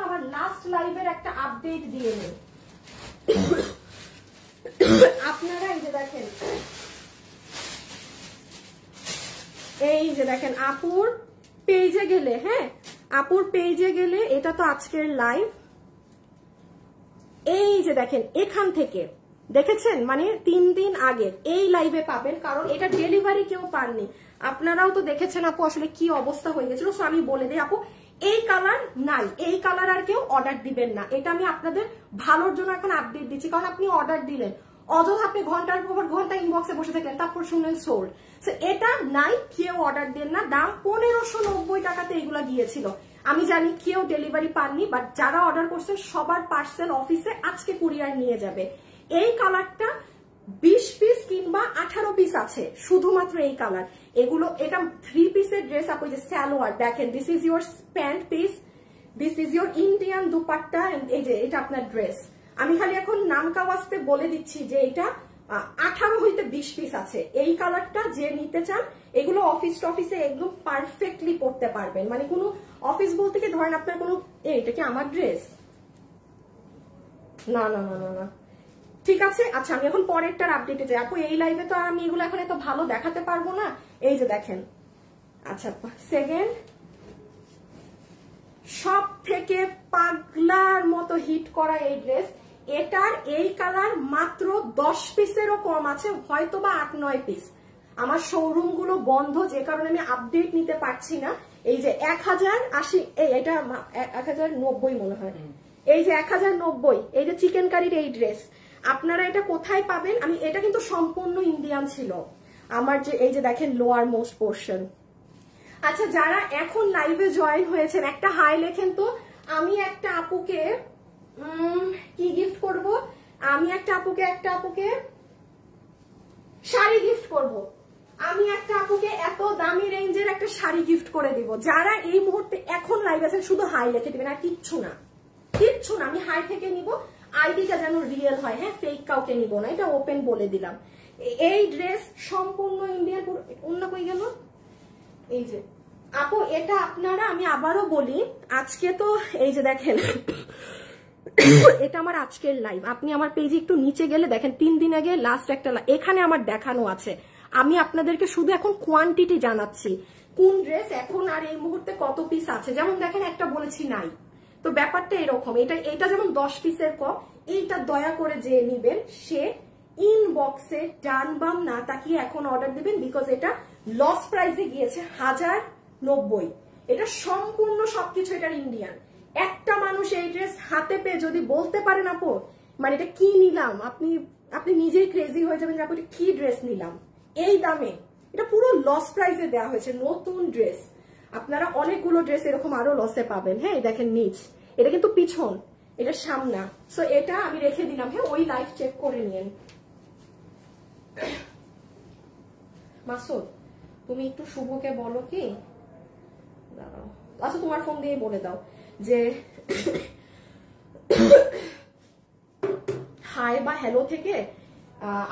আমার লাস্ট লাইভের একটা আপডেট দিয়ে নেই। আপনারা এই যে দেখেন, এই যে দেখেন আপুর পেজে গেলে, হ্যাঁ আপুর পেজে গেলে, এটা তো আজকের লাইভ, এই যে দেখেন এখান থেকে দেখেছেন, মানে 3 দিন আগের এই লাইভে পাবেন, কারণ এটা ডেলিভারি কেউ পাননি। আপনারাও তো দেখেছেন আপু আসলে কি অবস্থা হয়ে গেছিল। সো আমি বলে দিই আপু, এই কালার নাই, এই কালার আর কেউ অর্ডার দিবেন না। এটা আমি আপনাদের ভালোর জন্য এখন আপডেট দিচ্ছি, কারণ আপনি অর্ডার দিলেন, অযথা আপনি ঘন্টার পর ঘন্টা ইনবক্সে বসে থাকলেন, তারপর শুনলেন সোল্ড। এটা নাই, কেউ অর্ডার দেন না। দাম 1590 টাকাতে এগুলো গিয়েছিল। আমি জানি কেউ ডেলিভারি পাননি, বাট যারা অর্ডার করছেন সবার পার্সেল অফিসে আজকে কুরিয়ার নিয়ে যাবে। এই কালারটা 20 পিস কিংবা 18 পিস আছে, শুধুমাত্র এই কালার। এগুলো, এটা 3 পিসের ড্রেস। আপনি যে সালোয়ার দেখেন, this is your pant piece, this is your Indian dupatta, এই যে এটা আপনার ড্রেস। আমি খালি এখন নামকা ওয়াস্তে বলে দিচ্ছি যে এটা 18 হইতে 20 পিস আছে। এই কালারটা যে নিতে চান, এগুলো অফিস টফিসে একদম পারফেক্টলি পরতে পারবেন। মানে কোনো অফিস বলতে কি ধরেন আপনার কোনো, এটা কি আমার ড্রেস? না না না না না, ঠিক আছে। আচ্ছা আমি এখন পরেরটার আপডেটে যাই। আপু এই লাইভে তো আর আমি এগুলো এখন এত ভালো দেখাতে পারবো না। এই যে দেখেন, আচ্ছা সেকেন্ড, সব থেকে পাগলার মতো হিট করা এই ড্রেস, এটার এই কালার মাত্র 10 পিসেরও কম আছে, হয়তো বা 8-9 পিস। আমার শোরুম গুলো বন্ধ, যে কারণে আমি আপডেট নিতে পারছি না। এই যে 1080, এটা 1090 মনে হয়, এই যে 1090, এই যে চিকেন কারির এই ড্রেস, আপনারা এটা কোথায় পাবেন? আমি, এটা কিন্তু সম্পূর্ণ ইন্ডিয়ান ছিল আমার, যে এই যে দেখেন লোয়ার মোস্ট পোর্শন। আচ্ছা যারা এখন লাইভে জয়েন হয়েছেন একটা হাই লেখেন তো। আমি একটা আপুকে কি গিফট করব? আমি একটা আপুকে শাড়ি গিফট করব। আমি একটা আপুকে এত দামি রেঞ্জের একটা শাড়ি গিফট করে দিব। যারা এই মুহূর্তে এখন লাইভ আছেন শুধু হাই লিখে দিবেন, আর কিচ্ছু না, কিচ্ছু না। আমি হাই থেকে নিব, আইডিটা যেন রিয়েল হয়, হ্যাঁ ফেক কাউকে নিব না, এটা ওপেন বলে দিলাম। এই ড্রেস সম্পূর্ণ ইন্ডিয়ান। অন্য কই গেল? এই যে আপু, এটা আপনারা, আমি আবারও বলি, আজকে তো এই যে দেখেন এটা আমার আজকের লাইভ। আপনি আমার পেজে একটু নিচে গেলে দেখেন 3 দিন আগে লাস্ট একটা এখানে আমার দেখানো আছে। আমি আপনাদেরকে শুধু এখন কোয়ান্টিটি জানাচ্ছি, কোন ড্রেস এখন আর এই মুহূর্তে কত পিস আছে। যেমন দেখেন একটা বলেছি নাই, তো ব্যাপারটা এরকম। এটা যেমন 10 পিসের কম। এইটা দয়া করে যে নিবেন সে ইনবক্সে ডান বাম না তাকিয়ে এখন অর্ডার দিবেন, বিকজ এটা লস প্রাইসে গিয়েছে 1090। এটা সম্পূর্ণ সবকিছু এটার ইন্ডিয়ান। একটা মানুষ এই ড্রেস হাতে পেয়ে যদি বলতে পারেন আপু মানে এটা কি নিলাম, আপনি নিজেই ক্রেজি হয়ে যাবেন যে আপু এটা কি ড্রেস নিলাম এই দামে। এটা পুরো লস প্রাইসে দেওয়া হয়েছে, নতুন ড্রেস। আপনারা অনেকগুলো ড্রেস এরকম আরো লসে পাবেন। হ্যাঁ দেখেন নিচ, এটা কিন্তু পিছন, এটা সামনা। সো এটা আমি রেখে দিলাম, হ্যাঁ ওই লাইভ চেক করে নিন। মাসুদ তুমি একটু শুভকে বলো কি, দাঁড়াও, আচ্ছা তোমার ফোন দিয়ে বলে দাও যে হাই বা হ্যালো থেকে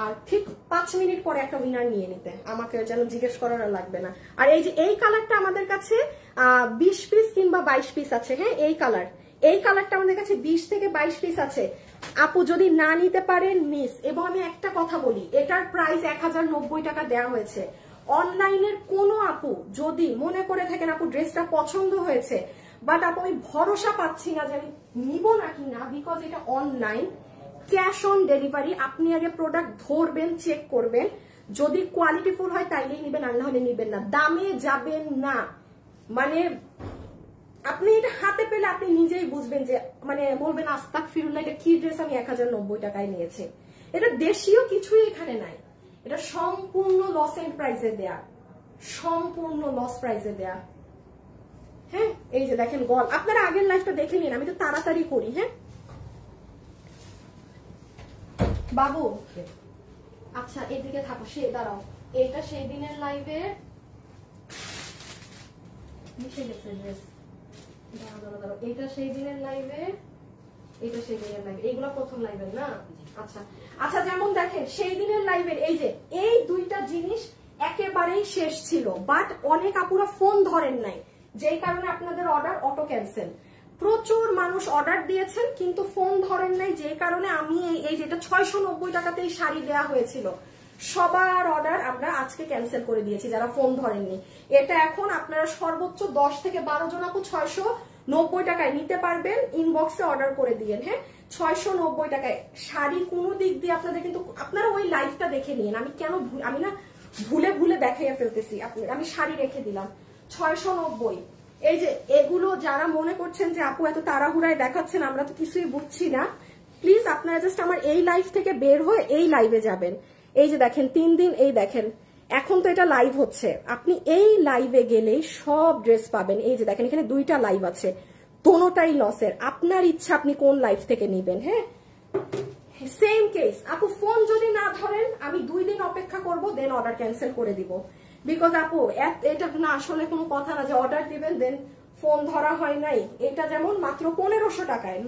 আর ঠিক 5 মিনিট পরে একটা উইনার নিয়ে নিতে, আমাকে যেন জিজ্ঞেস করার লাগবে না। আর এই যে এই কালারটা আমাদের কাছে 20 পিস কিংবা 22 পিস আছে। হ্যাঁ এই কালারটা আমাদের কাছে 20 থেকে 22 পিস আছে। আপু যদি না নিতে পারেন মিস। এবং আমি একটা কথা বলি, এটার প্রাইস 1090 টাকা দেওয়া হয়েছে। অনলাইনের কোনো আপু যদি মনে করে থাকেন আপু ড্রেসটা পছন্দ হয়েছে, বাট আপু আমি ভরসা পাচ্ছি না যে আমি নিব নাকি না, বিকজ এটা অনলাইন, ক্যাশ অন ডেলিভারি। আপনি আগে প্রোডাক্ট ধরবেন, চেক করবেন, যদি কোয়ালিটিফুল হয় তাইলেই নিবেন, আর না হলে নিবেন না। দামে যাবেন না, মানে আপনি এটা হাতে পেলে আপনি নিজেই বুঝবেন যে মানে বলবেন আস্তাগফিরুল্লাহ এটা কি ড্রেস আমি 1090 টাকায় নিয়েছি। এটা দেশীয় কিছুই এখানে নাই, এটা সম্পূর্ণ লস এন্ড প্রাইসে দেয়া, সম্পূর্ণ লস প্রাইসে দেয়া। হ্যাঁ এই যে দেখেন গল, আপনারা আগের লাইফটা দেখে নিন, আমি তো তাড়াতাড়ি করি। হ্যাঁ বাবু আচ্ছা এদিকে থাকো, সে দাঁড়াও, এটা সেই দিনের লাইভে মিশে গেছে ড্রেস। দাঁড়াও, এটা সেই দিনের লাইভে, এটা সেই দিনের লাইভে, এইগুলো প্রথম লাইভের না। আচ্ছা আচ্ছা, যেমন দেখেন সেই দিনের লাইভের এই যে এই দুইটা জিনিস একেবারেই শেষ ছিল, বাট অনেক আপুরা ফোন ধরেন নাই, যেই কারণে আপনাদের অর্ডার অটো ক্যান্সেল। প্রচুর মানুষ অর্ডার দিয়েছেন কিন্তু ফোন ধরেন নাই, যে কারণে আমি এই যেটা 690 টাকাতে এই শাড়ি দেওয়া হয়েছিল সবার অর্ডার আমরা আজকে ক্যান্সেল করে দিয়েছি যারা ফোন ধরেননি। এটা এখন আপনারা সর্বোচ্চ 10 থেকে 12 জন আপু 690 টাকায় নিতে পারবেন, ইনবক্সে অর্ডার করে দিয়েন। হ্যাঁ, 690 টাকায় শাড়ি কোনো দিক দিয়ে আপনাদের, কিন্তু আপনারা ওই লাইভটা দেখে নিন। আমি কেন আমি না ভুলে ভুলে দেখাইয়া ফেলতেছি, আমি শাড়ি রেখে দিলাম 690। এই যে এগুলো যারা মনে করছেন যে আপু এত তাড়াহুড়ায় দেখাচ্ছেন আমরা তো কিছুই বুঝছি না, প্লিজ আপনারা জাস্ট আমার এই লাইভ থেকে বের হয়ে এই লাইভে যাবেন। এই যে দেখেন 3 দিন, এই দেখেন এখন তো এটা লাইভ হচ্ছে, আপনি এই লাইভে গেলেই সব ড্রেস পাবেন। এই যে দেখেন এখানে 2টা লাইভ আছে, দোনোটাই লসের, আপনার ইচ্ছা আপনি কোন লাইভ থেকে নিবেন। হ্যাঁ, সেম কেস আপু, ফোন যদি না ধরেন আমি 2 দিন অপেক্ষা করব, দেন অর্ডার ক্যান্সেল করে দিব। বিকজ আপু এটা না আসলে কোনো কথা না যে অর্ডার দিবেন দেন ফোন ধরা হয় নাই। এটা যেমন মাত্র 1500 টাকায়,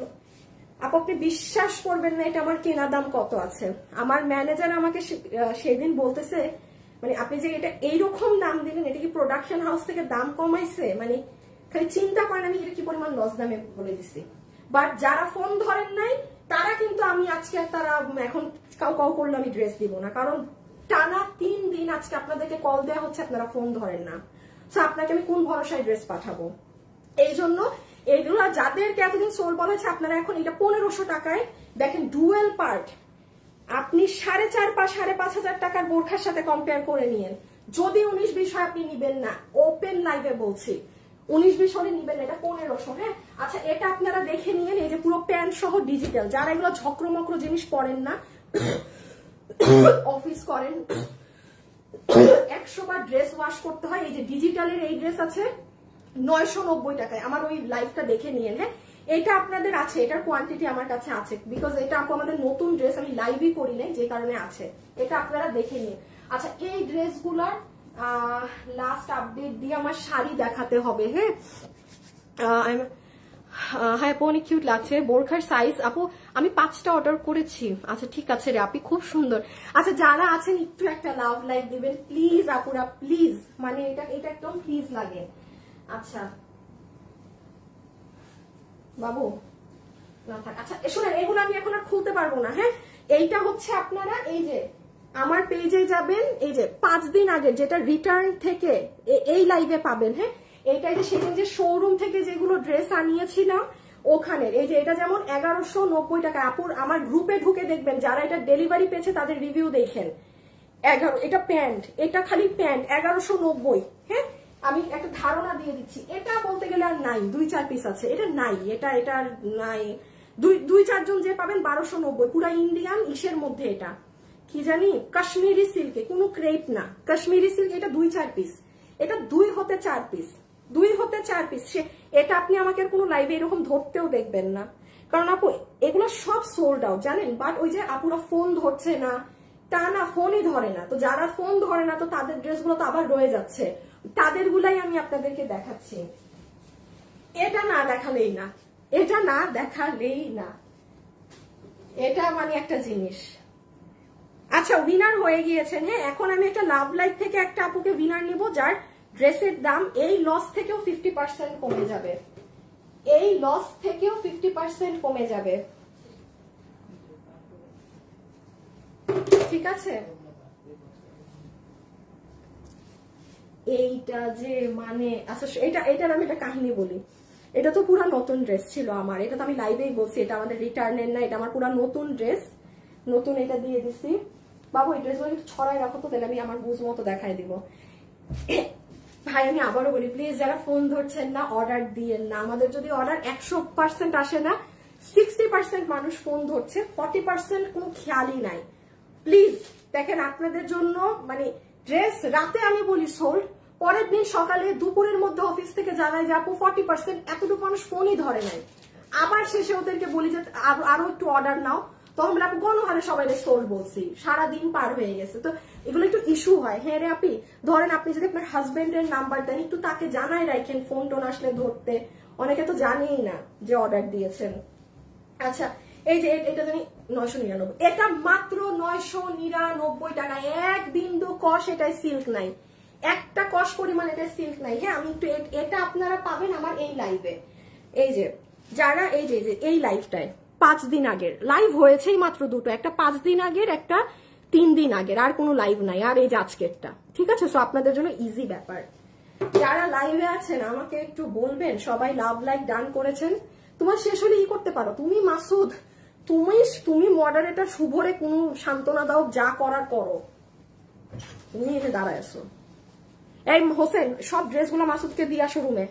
আপু আপনি বিশ্বাস করবেন না এটা আমার কেনা দাম কত আছে। আমার ম্যানেজার আমাকে সেদিন বলতেছে, মানে আপনি যে এটা এইরকম দাম দিলেন, এটা কি প্রোডাকশন হাউস থেকে দাম কমাইছে? মানে খালি চিন্তা করেন আমি এটা কি পরিমাণ লস দামে বলে দিছি। বাট যারা ফোন ধরেন নাই তারা কিন্তু আমি আজকে তারা এখন কাউ করলে আমি ড্রেস দিব না, কারণ টানা 3 দিন আজকে আপনাদেরকে কল দেওয়া হচ্ছে, আপনারা ফোন ধরেন না। সো আপনাকে আমি কোন ভরসায় ড্রেস পাঠাবো? এই জন্য এইগুলো যাদেরকে এতদিন সোল বলেছে আপনারা এখন এটা 1500 টাকায় দেখেন ডুয়েল পার্ট, আপনি 4,500 টাকার বোরখার সাথে কম্পেয়ার করে নিয়েন। যদি 19-20 হয় আপনি নিবেন না, ওপেন লাইভে বলছি 19-20 হলে নিবেন না, এটা 1500। হ্যাঁ, আচ্ছা এটা আপনারা দেখে নিয়েন, এই যে পুরো প্যান্ট সহ ডিজিটাল, যারা এগুলো ঝক্রমক্র জিনিস পরেন না, অফিস করেন 100 বার ড্রেস ওয়াশ করতে হয়, এই যে ডিজিটালের এই ড্রেস আছে 990 টাকায়। আমার ওই লাইভটা দেখে নিয়েন। হ্যাঁ, এটা আপনাদের আছে, এটার কোয়ান্টিটি আমার কাছে আছে, বিকজ এটা আপু আমাদের নতুন ড্রেস, আমি লাইভই করি নাই যে কারণে আছে, এটা আপনারা দেখে নিন। আচ্ছা এই ড্রেসগুলার লাস্ট আপডেট দিয়ে আমার শাড়ি দেখাতে হবে। হ্যাঁ, হ্যাঁ আপু অনেক কিউট লাগছে বোরখার সাইজ। আপু আমি 5টা অর্ডার করেছি। আচ্ছা ঠিক আছে রে আপনি, খুব সুন্দর। আচ্ছা যারা আছেন একটু একটা লাভ লাইক দিবেন প্লিজ আপুরা, প্লিজ, মানে এটা একদম প্লিজ লাগে। আচ্ছা বাবু না থাক, আচ্ছা শোনেন এগুলো আমি এখন আর খুলতে পারবো না। হ্যাঁ, এইটা হচ্ছে আপনারা এই যে আমার পেজে যাবেন, এই যে 5 দিন আগে যেটা রিটার্ন থেকে এই লাইভে পাবেন। হ্যাঁ, এইটা যে সেদিন যে শোরুম থেকে যেগুলো ড্রেস আনিয়েছিলাম ওখানে, এই যে এটা যেমন 1190 টাকা। আপুর আমার গ্রুপে ঢুকে দেখবেন যারা এটা ডেলিভারি পেয়েছে তাদের রিভিউ দেখেন। 11, এটা প্যান্ট, এটা খালি প্যান্ট 1190। হ্যাঁ, আমি একটা ধারণা দিয়ে দিচ্ছি, এটা বলতে গেলে আর নাই, 2-4 পিস আছে, এটা নাই, এটা আর নাই। 2-4 জন যে পাবেন 1290, পুরা ইন্ডিয়ান ইসের মধ্যে, এটা কি জানি কাশ্মীরি সিল্কে, কোনো ক্রেপ না, কাশ্মীরি সিল্ক, এটা 2-4 পিস, এটা 2 হতে 4 পিস, 2 হতে 4 পিস। এটা আপনি আমাকে কোনো লাইভে এরকম ধরতেও দেখবেন না, কারণ আপু এগুলো সব সোল্ড আউট জানেন। বাট ওই যে আপুরা ফোন ধরছে না, তা না, ফোনই ধরে না, তো যারা ফোন ধরে না তো তাদের ড্রেসগুলো তো আবার রয়ে যাচ্ছে, তাদের গুলাই আমি আপনাদেরকে দেখাচ্ছি। এটা না দেখালেই না, এটা না দেখালেই না, এটা মানে একটা জিনিস। আচ্ছা উইনার হয়ে গিয়েছেন। হ্যাঁ, এখন আমি একটা লাভ লাইফ থেকে একটা আপুকে উইনার নিব যার ড্রেসের দাম এই লস থেকেও 50% কমে যাবে, এই লস থেকেও 50% কমে যাবে। ঠিক আছে, এইটা যে মানে আচ্ছা এটার আমি একটা কাহিনী বলি। এটা তো পুরা নতুন ড্রেস ছিল আমার, এটা তো আমি লাইভেই বলছি, এটা আমাদের রিটার্নের না, এটা আমার পুরা নতুন ড্রেস, নতুন এটা দিয়ে দিছি। বাবু এই ড্রেসগুলো একটু ছড়াই রাখো তো, তাহলে আমি আমার বুঝ মতো দেখাই দিব। ভাই আমি আবারও বলি প্লিজ যারা ফোন ধরছেন না অর্ডার দিয়েন না। আমাদের যদি অর্ডার 100% আসে না, 60% মানুষ ফোন ধরছে, 40% কোনো খেয়ালই নাই। প্লিজ দেখেন আপনাদের জন্য মানে ড্রেস রাতে আমি বলি সোল্ড, পরের দিন সকালে দুপুরের মধ্যে অফিস থেকে জানাই যে আপু 40%, এতটুকু মানুষ ফোনই ধরে নাই। আবার শেষে ওদেরকে বলি যে আরো একটু অর্ডার নাও, তো আমরা আপু গণহারে সবাই সোল্ড বলছি, সারাদিন পার হয়ে গেছে। তো এগুলো একটু ইস্যু হয়। হ্যাঁ রে আপনি ধরেন, আপনি যদি আপনার হাজবেন্ডের নাম্বার দেন একটু তাকে জানাই রাখেন ফোন টোন আসলে ধরতে, অনেকে তো জানেই না যে অর্ডার দিয়েছেন। আচ্ছা এই যে এটা জানি 999, এটা মাত্র 999 টাকা, এক বিন্দু কষ এটাই সিল্ক নাই, একটা কষ পরিমাণ এটা সিল্ক নাই। হ্যাঁ, আমি একটু এটা আপনারা পাবেন আমার এই লাইভে। এই যে যারা এই যে এই লাইভটায় 5 দিন আগের লাইভ হয়েছেই মাত্র দুটো, একটা 5 দিন আগের, একটা 3 দিন আগের, আর কোনো লাইভ নাই, আর এই যে আজকেরটা, ঠিক আছে? সো আপনাদের জন্য ইজি ব্যাপার। যারা লাইভে আছেন আমাকে একটু বলবেন, সবাই লাভ লাইক ডান করেছেন। তোমার শেষ হলে ই করতে পারো, তুমি মাসুদ, তুমি মডারেটর শুভরে কোনো সান্ত্বনা দাও, যা করার করো, তুমি এসে দাঁড়ায় আসো। এই হোসেন সব ড্রেসগুলো মাসুদকে দিয়ে আসো রুমে,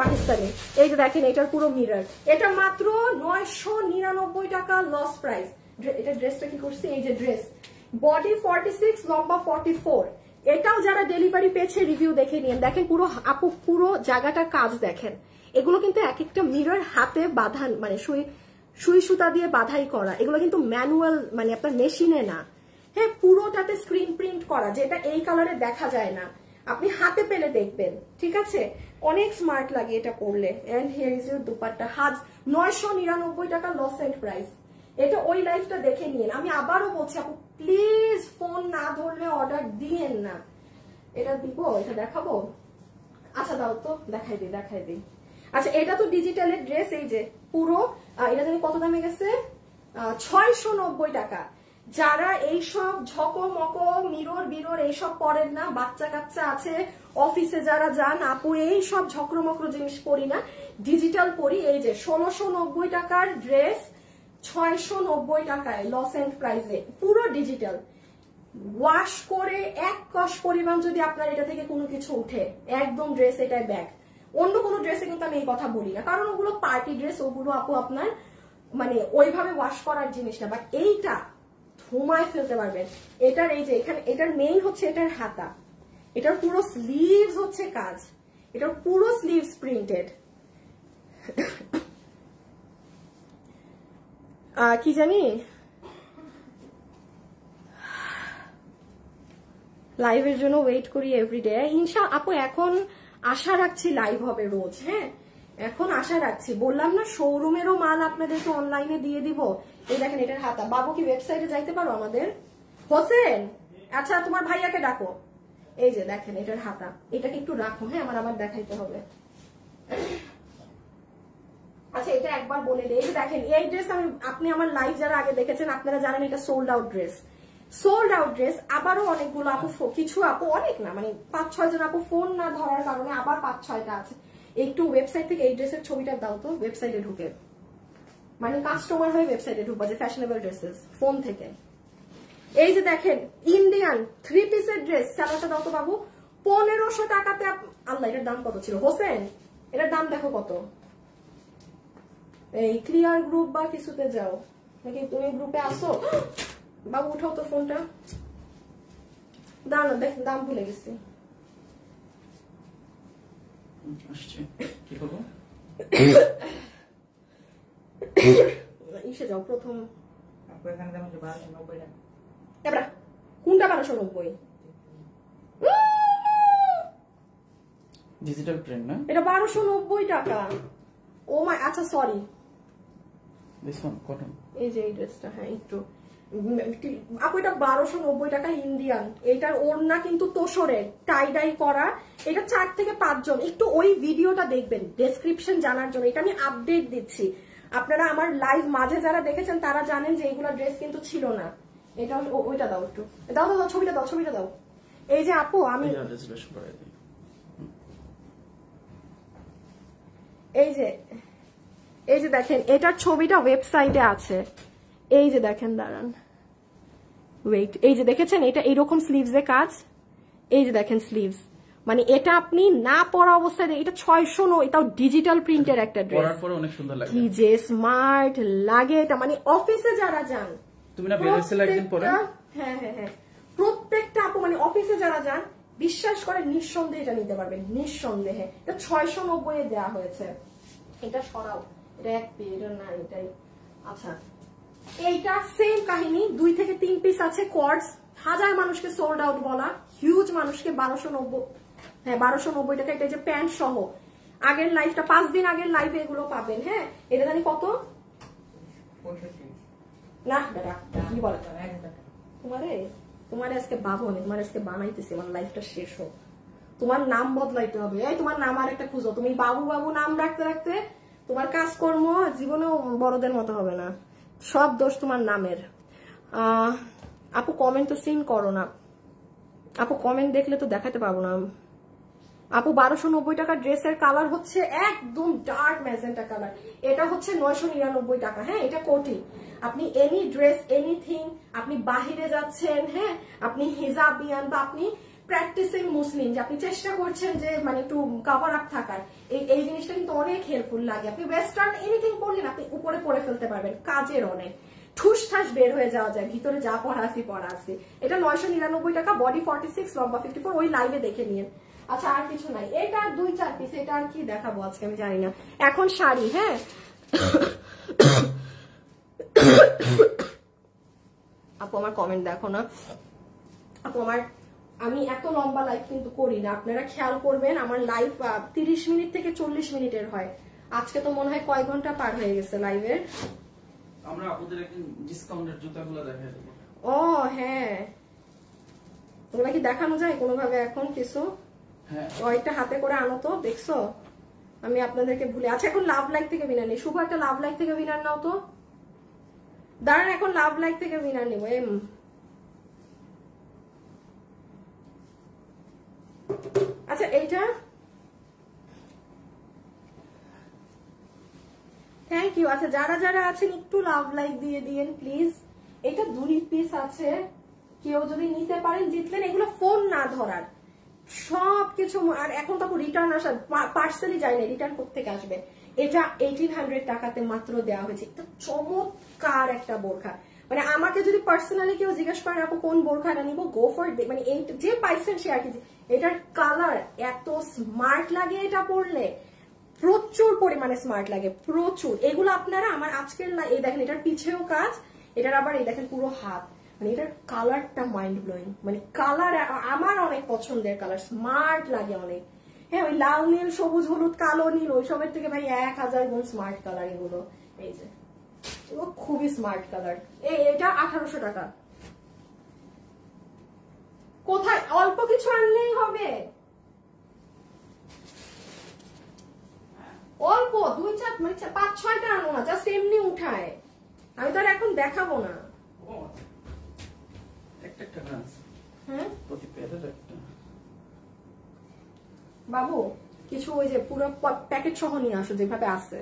পাকিস্তানি। এই যে দেখেন এটার পুরো মিরর, এটা মাত্র 999 টাকা লস প্রাইস। এটা ড্রেসটা কি করছি, এই যে ড্রেস, বডি 46, লম্বা 44। এটাও যারা ডেলিভারি পেয়েছে রিভিউ দেখে নিন, দেখেন পুরো আপু পুরো জায়গাটার কাজ দেখেন। এগুলো কিন্তু এক একটা মিরর হাতে বাঁধান, মানে সুই সুতা দিয়ে বাঁধাই করা, এগুলো কিন্তু ম্যানুয়াল, মানে আপনার মেশিনে না। হ্যাঁ, পুরোটাতে স্ক্রিন প্রিন্ট করা, যেটা এই কালারে দেখা যায় না, আপনি হাতে পেলে দেখবেন, ঠিক আছে? অনেক স্মার্ট লাগে এটা পরলে। And here is your dupatta, 999 টাকা লস এন্ড প্রাইস। এটা ওই লাইফটা দেখে নিন। আমি আবারও বলছি আপু, প্লিজ ফোন না ধরলে অর্ডার দিয়েন না। এটা দিব, এটা দেখাবো, আচ্ছা দাও তো, দেখাই দিই। আচ্ছা, এটা তো ডিজিটালের ড্রেস, এই যে পুরো, এটা জানি কত দামে গেছে, 690 টাকা। যারা এইসব ঝকমক মিরর বিরর এইসব পরেন না, বাচ্চা কাচ্চা আছে, অফিসে যারা যান, আপু এইসব ঝকরমকর জিনিস পরি না, ডিজিটাল পরি। এই যে 1690 টাকার ড্রেস 690 টাকায় লস এন্ড প্রাইসে, পুরো ডিজিটাল। ওয়াশ করে এক কষ পরিমাণ যদি আপনার এটা থেকে কোনো কিছু উঠে, একদম ড্রেস এটাই ব্যাগ। অন্য কোনো ড্রেসে কিন্তু আমি এই কথা বলি না, কারণ ওগুলো পার্টি ড্রেস, ওগুলো আপু আপনার মানে ওইভাবে ওয়াশ করার জিনিস না। বাট এইটা ধুমায় ফেলতে পারবেন। এটার এই যে এখানে, এটার মেইন হচ্ছে এটার হাতা, এটার পুরো স্লিভস হচ্ছে কাজ, এটার পুরো স্লিভস প্রিন্টেড। কি জানি লাইভের জন্য ওয়েট করি এভরিডে। আপু এখন আশা রাখছি লাইভ হবে রোজ। হ্যাঁ, এখন আশা রাখছি, বললাম না শোরুমেরও মাল আপনাদেরকে অনলাইনে দিয়ে দিব। এই দেখেন এটার হাতা। বাবু কি ওয়েবসাইটে যাইতে পারো আমাদের? হোসেন, আচ্ছা তোমার ভাইয়াকে ডাকো। এই যে দেখেন এটার হাতা, এটাকে একটু রাখো, হ্যাঁ আমার দেখাইতে হবে। আচ্ছা, এটা একবার বলে দিই, এই যে দেখেন এই ড্রেস, আপনি আমার লাইভ যারা আগে দেখেছেন আপনারা জানেন এটা সোল্ড আউট ড্রেস। আবারও অনেকগুলো আপু, কিছু আপু, অনেক না, মানে 5-6 জন আপু ফোন না ধরার কারণে আবার 5-6টা আছে। একটু ওয়েবসাইট থেকে এই ড্রেসের ছবিটা দাও তো, ওয়েবসাইটে ঢুকে, মানে কাস্টমার হয়ে ওয়েবসাইটে ঢুকবা, যে ফ্যাশনেবল ড্রেসেস ফোন থেকে। এই যে দেখেন ইন্ডিয়ান 3 পিসের ড্রেস, চালাটা দাও তো বাবু, 1500 টাকাতে। আল্লাহ, এটার দাম কত ছিল হোসেন? এটার দাম দেখো কত। এই ক্লিয়ার গ্রুপ বা কিছুতে যাও, নাকি তুমি গ্রুপে আসো? বাবু উঠাও তো ফোনটা, দাঁড়ানো, দেখ দাম ভুলে গেছি। ইসে যাও প্রথম, কোনটা 1290? ডিজিটাল প্রিন্ট না, এটা 1290 টাকা। ও মাই, আচ্ছা সরি, দিস ওয়ান কটন। এই যে এই ড্রেসটা, হ্যাঁ একটু আপু, এটা 1290 টাকা ইন্ডিয়ান। এটার ওড়না কিন্তু তোষরের, টাই ডাই করা। এটা 4 থেকে 5 জন একটু ওই ভিডিওটা দেখবেন ডেসক্রিপশন জানার জন্য। এটা আমি আপডেট দিচ্ছি, আপনারা আমার লাইভ মাঝে যারা দেখেছেন তারা জানেন যে এইগুলা ড্রেস কিন্তু ছিল না। এটা ওইটা দাও, একটু দাও, ছবিটা দাও। এই যে আপু, আমি এই যে দেখেন এটার ছবিটা ওয়েবসাইটে আছে। এই যে দেখেন, দাঁড়ান ওয়েট, এই যে দেখেছেন এটা এইরকম স্লিভস এ কাজ। এই যে দেখেন স্লিভস, মানে এটা আপনি না পরা অবস্থায়, এটা 600, এটাও ডিজিটাল প্রিন্টের একটা ড্রেস, পরার পরে অনেক সুন্দর লাগে, কি যে স্মার্ট লাগে এটা। মানে অফিসে যারা যান, তুমি না বেরেসেল একদিন পরে, হ্যাঁ প্রত্যেকটা আপু, মানে অফিসে যারা যান বিশ্বাস করে নিঃসন্দেহে এটা নিতে পারবেন, নিঃসন্দেহে। এটা 690 এ দেওয়া হয়েছে। এটা সরাও, এটা এক পিস, এটা না, এটাই। আচ্ছা, এইটা সেম কাহিনী, 2 থেকে 3 পিস আছে, কোয়ার্ডস, 1000 মানুষকে সোল্ড আউট বলা, হিউজ মানুষকে 1290, হ্যাঁ 1290 টাকা। এটা যে প্যান্ট সহ, আগের লাইভটা 5 দিন আগের লাইভে এগুলো পাবেন। হ্যাঁ, এটা জানি কত না বেটা, কি বলে তোমার আজকে বাবু, আমি তোমার আজকে বানাইতেছি, আমার লাইফটা শেষ হোক, তোমার নাম বদলাইতে হবে। এই তোমার নাম আর একটা খুঁজো, তুমি বাবু নাম রাখতে রাখতে তোমার কাজকর্ম জীবনেও বড়দের মতো হবে না, সব দোষ তোমার নামের। আপু কমেন্ট তো সিন করো না আপু, কমেন্ট দেখলে তো দেখাতে পারবো না আপু। 1290 টাকা ড্রেসের কালার হচ্ছে একদম ডার্ক ম্যাজেন্টা কালার, এটা হচ্ছে 999 টাকা। হ্যাঁ, এটা কোটি। আপনি এনি ড্রেস এনিথিং, আপনি বাহিরে যাচ্ছেন, হ্যাঁ, আপনি হিজাবিয়ান বা আপনি প্র্যাকটিসিং মুসলিম, যে আপনি চেষ্টা করছেন যে মানে একটু কভার আপ থাকার, এই জিনিসটা কিন্তু অনেক হেল্পফুল লাগে। আপনি ওয়েস্টার্ন এনিথিং পরলেন, আপনি উপরে পরে ফেলতে পারবেন, কাজের অনেক ঠুস ঠাস বের হয়ে যাওয়া যায়, ভিতরে যা পড়া আছে। এটা 999 টাকা, বডি 46, লম্বা 54, ওই লাইভে দেখে নিন। আচ্ছা, আর কিছু নাই, এটা 2-4 পিস, এটা আর কি দেখাবো আজকে আমি জানি না। এখন শাড়ি, হ্যাঁ আপু আমার কমেন্ট দেখো না আপু, আমি এত লম্বা লাইভ কিন্তু করি না, আপনারা খেয়াল করবেন। আমার লাইভ 30 মিনিট থেকে 40 মিনিটের হয়। আজকে তো মনে হয় কয় ঘন্টা পার হয়ে গেছে লাইভের। আমরা আপনাদের একদিন ডিসকাউন্টের জুতাগুলো দেখাই দেব। ও হ্যাঁ, ওগুলা কি দেখানো যায় কোনোভাবে এখন কিছু? হ্যাঁ, একটা হাতে করে আনো তো, দেখছো আমি আপনাদেরকে ভুলে। আচ্ছা, এখন লাভ লাইক থেকে উইনার নেই, শুভ একটা লাভ লাইক থেকে উইনার নাও তো। দাঁড়ান, এখন লাভ লাইক থেকে উইনার নিব। আচ্ছা, এইটা থ্যাংক ইউ। আচ্ছা, যারা যারা আছেন একটু লাভ লাইক দিয়ে দিয়েন প্লিজ। এটা 2 পিস আছে, কেউ যদি নিতে পারেন জিতলেন। এগুলো ফোন না ধরার সবকিছু। আর এখন তো রিটার্ন আসার পার্সেলই যায় না, রিটার্ন করতে আসবে। এটা 1800 টাকাতে মাত্র দেওয়া হয়েছে। এটা চমৎকার একটা বোরখা, মানে আমাকে যদি পার্সোনালি কেউ জিজ্ঞেস করেন আপু কোন বোরখাটা নিবো, গো ফর ইট। মানে এই যে পাইছেন সে আর কি। এটার কালার এত স্মার্ট লাগে, এটা পরলে প্রচুর পরিমাণে স্মার্ট লাগে, প্রচুর। এগুলো আপনারা আমার আজকের এই দেখেন, এটার পিছেও কাজ, এটার আবার এই দেখেন পুরো হাত, মানে এটার কালারটা মাইন্ড ব্লোয়িং। মানে কালার আমার অনেক পছন্দের কালার, স্মার্ট লাগে অনেক। হ্যাঁ, ওই লাল নীল, সবুজ হলুদ, কালো নীল, ওইসবের থেকে ভাই 1000 গুণ স্মার্ট কালার এগুলো। এই যে এগুলো খুবই স্মার্ট কালার। এটা 1800 টাকা। কোথায় অল্প কিছু আনলেই হবে, অল্প 2-4 মানে 5-6টা আনো না, জাস্ট এমনি উঠায়। আমি তো আর এখন দেখাবো না। একটা গাছ, হ্যাঁ প্রতি পেয়ারের একটা। বাবু কিছু ওই যে পুরো প্যাকেট সহ নিয়ে আসো যেভাবে আছে।